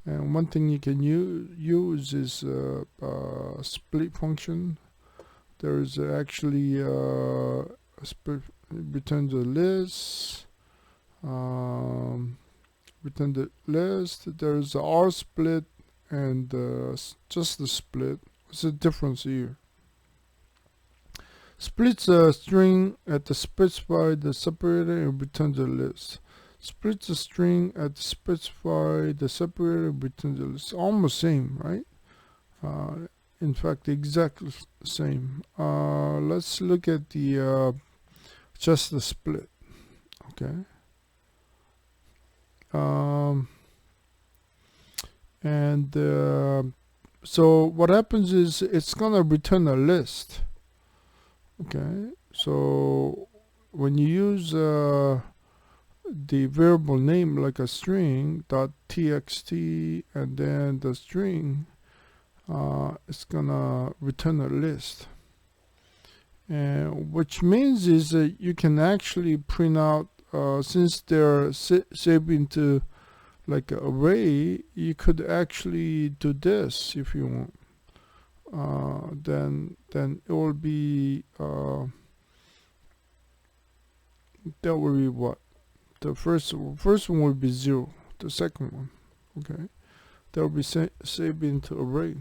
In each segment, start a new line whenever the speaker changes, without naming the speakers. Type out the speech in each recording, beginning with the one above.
And one thing you can use is split function. There is actually return the list. Return the list. There is a R split and just the split. What's the difference here? Splits a string at the specified the separator and returns the list. Splits a string at the specified the separator and returns the list. Almost same, right? In fact, exactly same. Let's look at the just the split. Okay. So what happens is it's gonna return a list. Okay, so when you use the variable name like a string .txt and then the string, it's gonna return a list, and which means is that you can actually print out since they're saved into like an array, you could actually do this if you want. Then it will be that will be what? The first one will be 0. The second one, okay, that will be saved into array.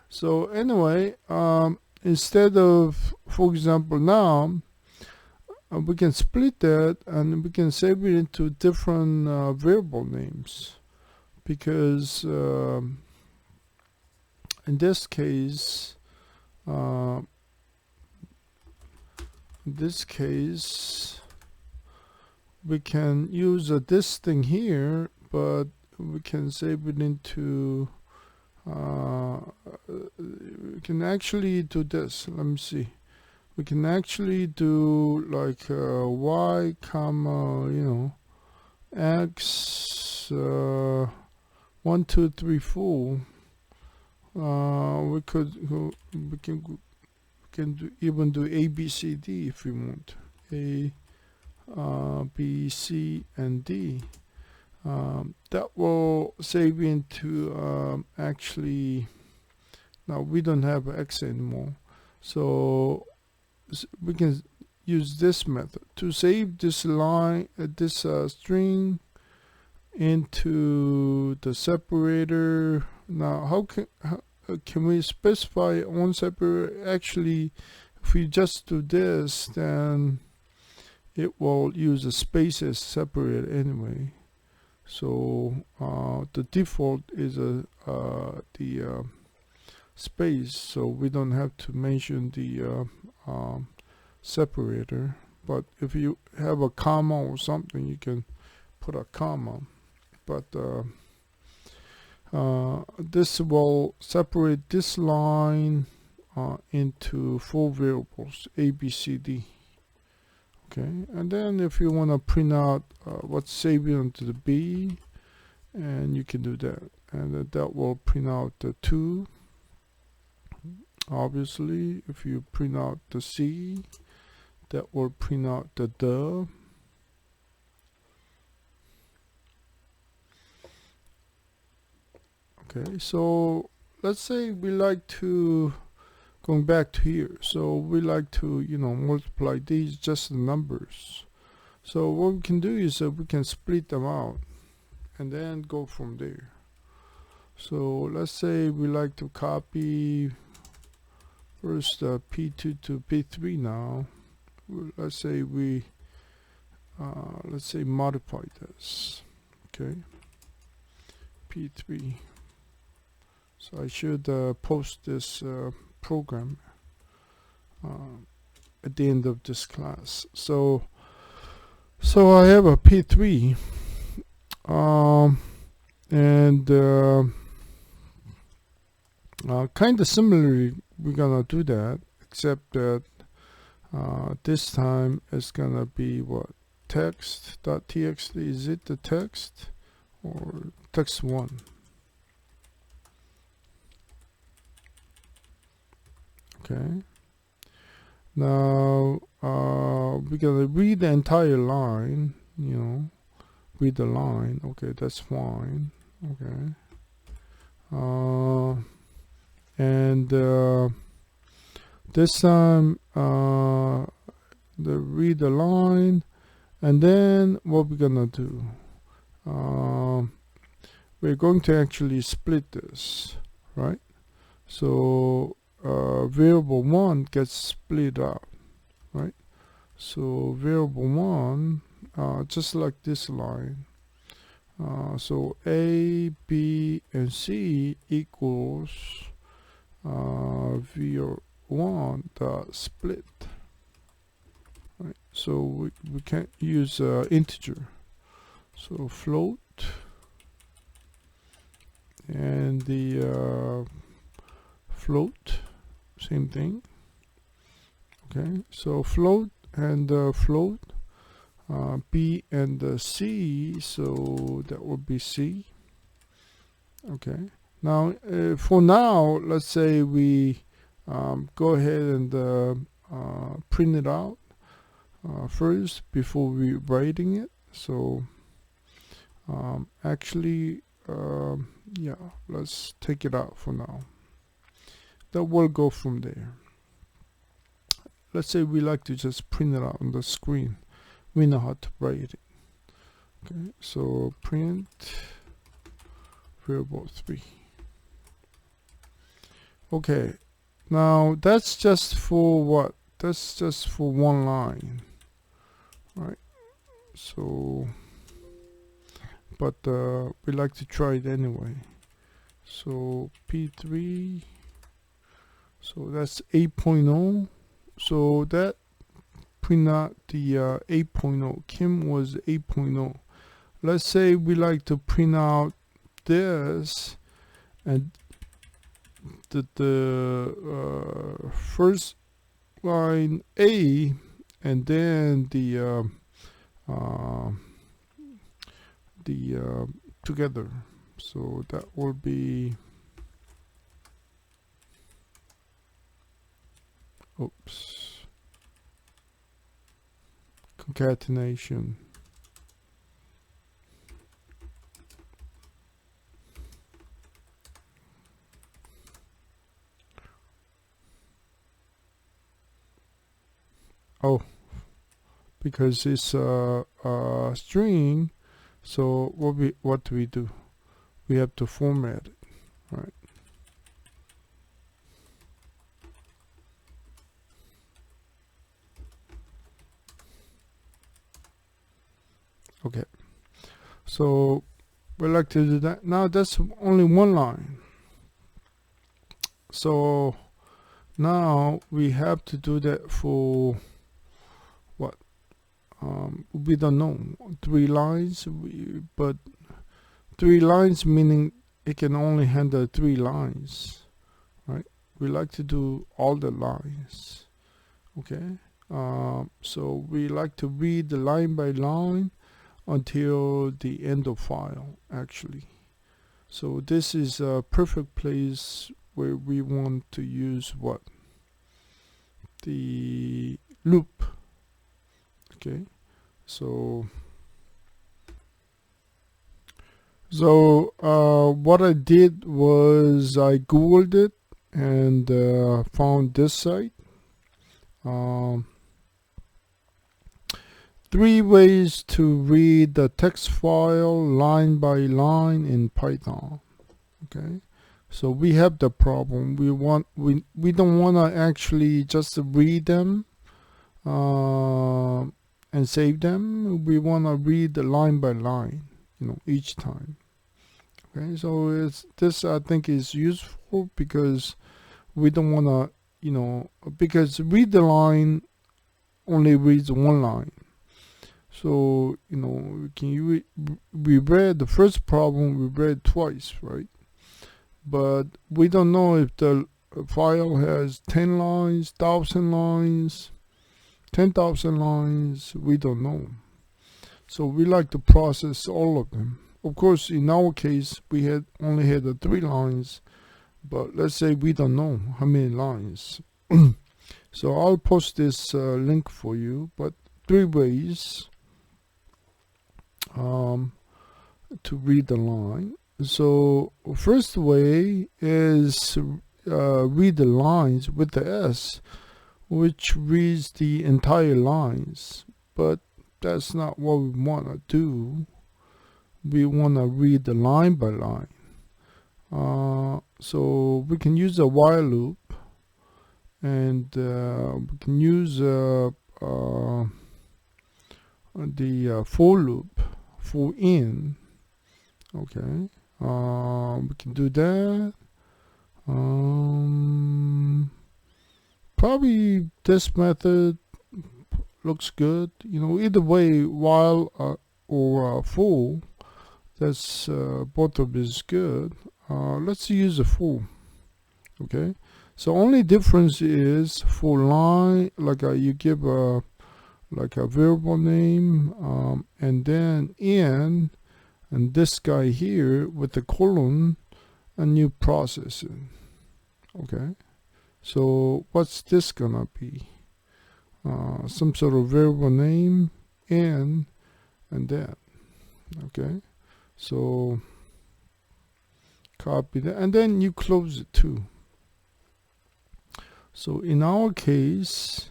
So anyway, instead of, for example, now we can split that and we can save it into different variable names, because in this case, we can use this thing here, but we can save it into we can actually do this. Let me see. We can actually do like y comma x 1 2 3 4. We can even do A B C D if we want. A B C and D. That will save into actually, now we don't have X anymore, so we can use this method to save this line, this string into the separator. Now how can we specify one separator? Actually, if we just do this, then it will use a space as separator anyway. So the default is the space, so we don't have to mention the separator. But if you have a comma or something, you can put a comma. But this will separate this line into 4 variables, A, B, C, D. Okay, and then if you want to print out what's saved onto the B, and you can do that, and that will print out the 2. Obviously, if you print out the C, that will print out the D. Okay, so let's say we like to, going back to here, so we like to multiply these, just the numbers. So what we can do is we can split them out and then go from there. So let's say we like to copy first P2 to P3 now. Let's say we modify this. Okay, P3. So I should post this program at the end of this class. So I have a P3, and kind of similarly we're gonna do that, except that this time it's gonna be what? Text.txt. Is it the text or text1? Okay, now we're gonna read the entire line, read the line. Okay, that's fine. Okay, and this time read the line, and then what we're gonna do, we're going to actually split this, right? So variable 1 gets split out, right? So variable 1, just like this line, so A, B, and C equals var1 dot split, right? So we can't use integer, so float, and the float, same thing. Okay, so float and float, B and C, so that would be C. Okay, now for now, let's say we go ahead and print it out first before we writing it. So actually, yeah, let's take it out for now. That will go from there. Let's say we like to just print it out on the screen. We know how to write it. Okay, so print variable 3. Okay, now that's just for what? That's just for one line, right? So, but we like to try it anyway. So P3, so that's 8.0. So that print out the 8.0. Kim was 8.0. Let's say we like to print out this, and the first line A, and then the together. So that will be, oops, concatenation. Oh, because it's a string, so what do we do? We have to format it, right? Okay, so we like to do that. Now that's only one line. So now we have to do that for what? We don't know, 3 lines, but 3 lines meaning it can only handle 3 lines, right? We like to do all the lines. Okay, so we like to read the line by line until the end of file, actually. So this is a perfect place where we want to use what? The loop. Okay, so what I did was I googled it and found this site. 3 ways to read the text file line by line in Python. Okay, so we have the problem. We don't want to actually just read them and save them. We want to read the line by line, each time. Okay, so this I think is useful because we don't want to, because read the line only reads one line. So we read the first problem, we read twice, right? But we don't know if the file has 10 lines, 1,000 lines, 10,000 lines. We don't know. So we like to process all of them. Of course, in our case, we only had the 3 lines, but let's say we don't know how many lines. So I'll post this link for you, but 3 ways to read the line. So first way is read the lines with the S, which reads the entire lines, but that's not what we want to do. We want to read the line by line. So we can use a while loop, and we can use the for loop, for in. Okay, we can do that. Probably this method looks good. Either way, while or for, that's both of is good. Let's use a for. Okay, so only difference is for line, like you give a variable name, and then in, and this guy here with the colon, and you process it. Okay, so what's this gonna be? Some sort of variable name, in, and then. Okay, so copy that, and then you close it too. So in our case,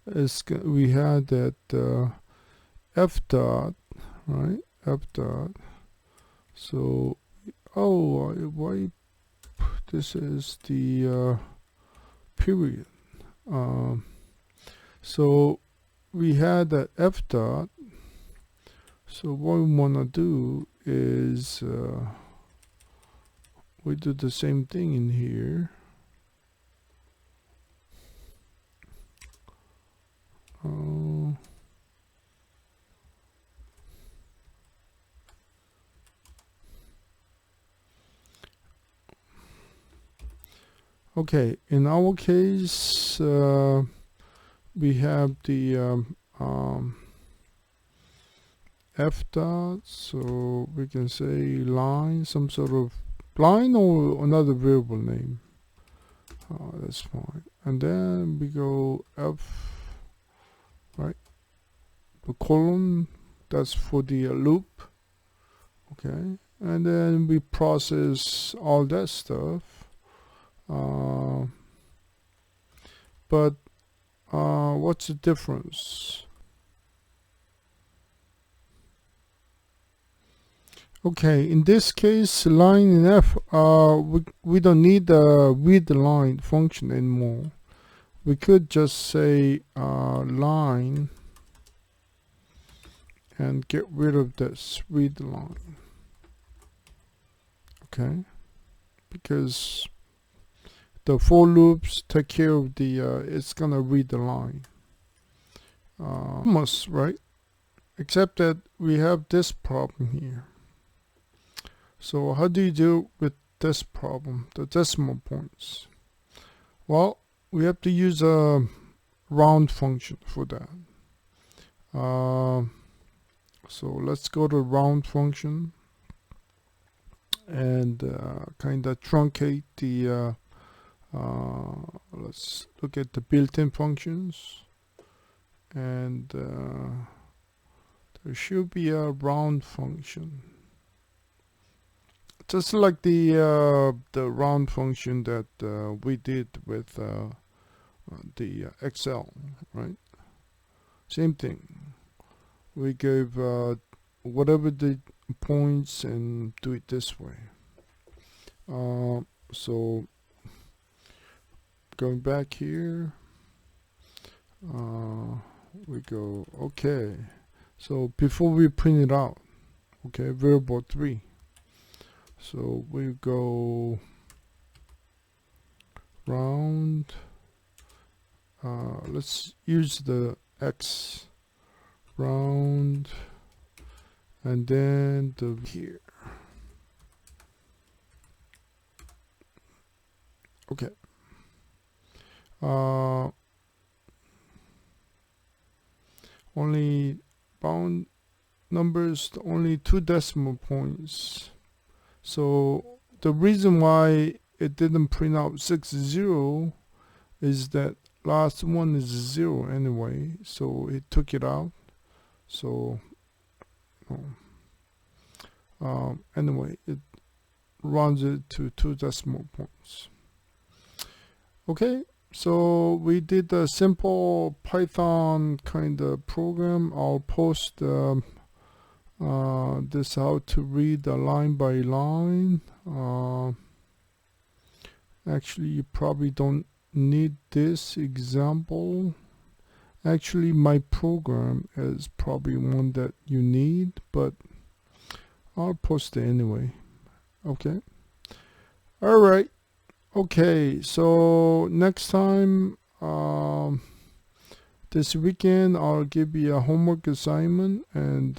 we had that f dot, right? F dot. So why this is the period. So we had that f dot. So what we want to do is we do the same thing in here. Okay, in our case, we have the f dot, so we can say line, some sort of line or another variable name. That's fine. And then we go f, right? The colon, that's for the loop. Okay, and then we process all that stuff. But what's the difference? Okay, in this case, line in F, we don't need the read the line function anymore. We could just say line and get rid of this read the line. Okay, because the for loops take care of the it's gonna read the line. Almost right, except that we have this problem here. So how do you deal with this problem, the decimal points? Well, we have to use a round function for that. So let's go to round function and kind of truncate the let's look at the built-in functions, and there should be a round function, just like the round function that we did with the Excel, right? Same thing. We gave whatever the points and do it this way. So going back here, we go okay. So before we print it out, okay, variable 3. So we go round. Let's use the X round, and then the here. Okay. Only bound numbers, only 2 decimal points. So the reason why it didn't print out 60 is that last one is 0 anyway, so it took it out. So anyway, it runs it to 2 decimal points. Okay, so we did a simple Python kind of program. I'll post this how to read line by line. Actually, you probably don't need this example. Actually, my program is probably one that you need, but I'll post it anyway. Okay. All right. Okay. So next time, this weekend, I'll give you a homework assignment, and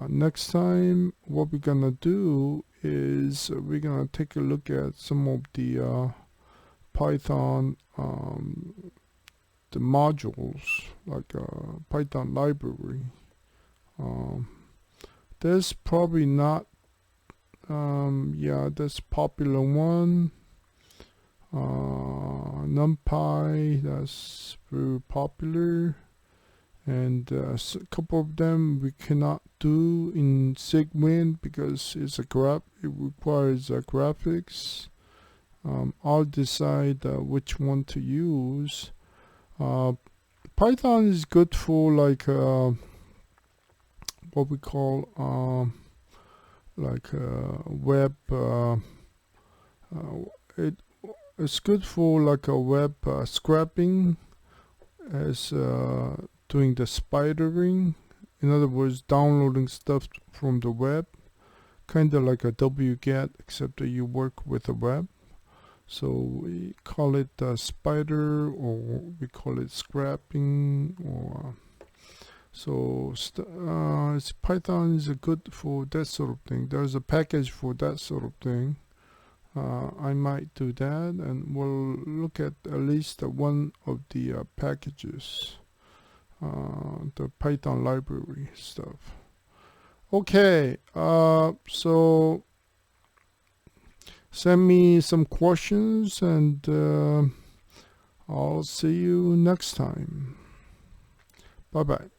next time, what we're gonna do is we're gonna take a look at some of the Python the modules, like Python library. There's probably not yeah, that's popular one. NumPy, that's very popular, and a couple of them we cannot do in Segment because it requires graphics. I'll decide which one to use. Python is good for like what we call like web. It's good for like a web scrapping, as doing the spidering. In other words, downloading stuff from the web, kind of like a wget, except that you work with the web. So we call it spider, or we call it scrapping, or so Python is good for that sort of thing. There's a package for that sort of thing. I might do that, and we'll look at least one of the packages, the Python library stuff. Okay, so send me some questions, and I'll see you next time. Bye bye.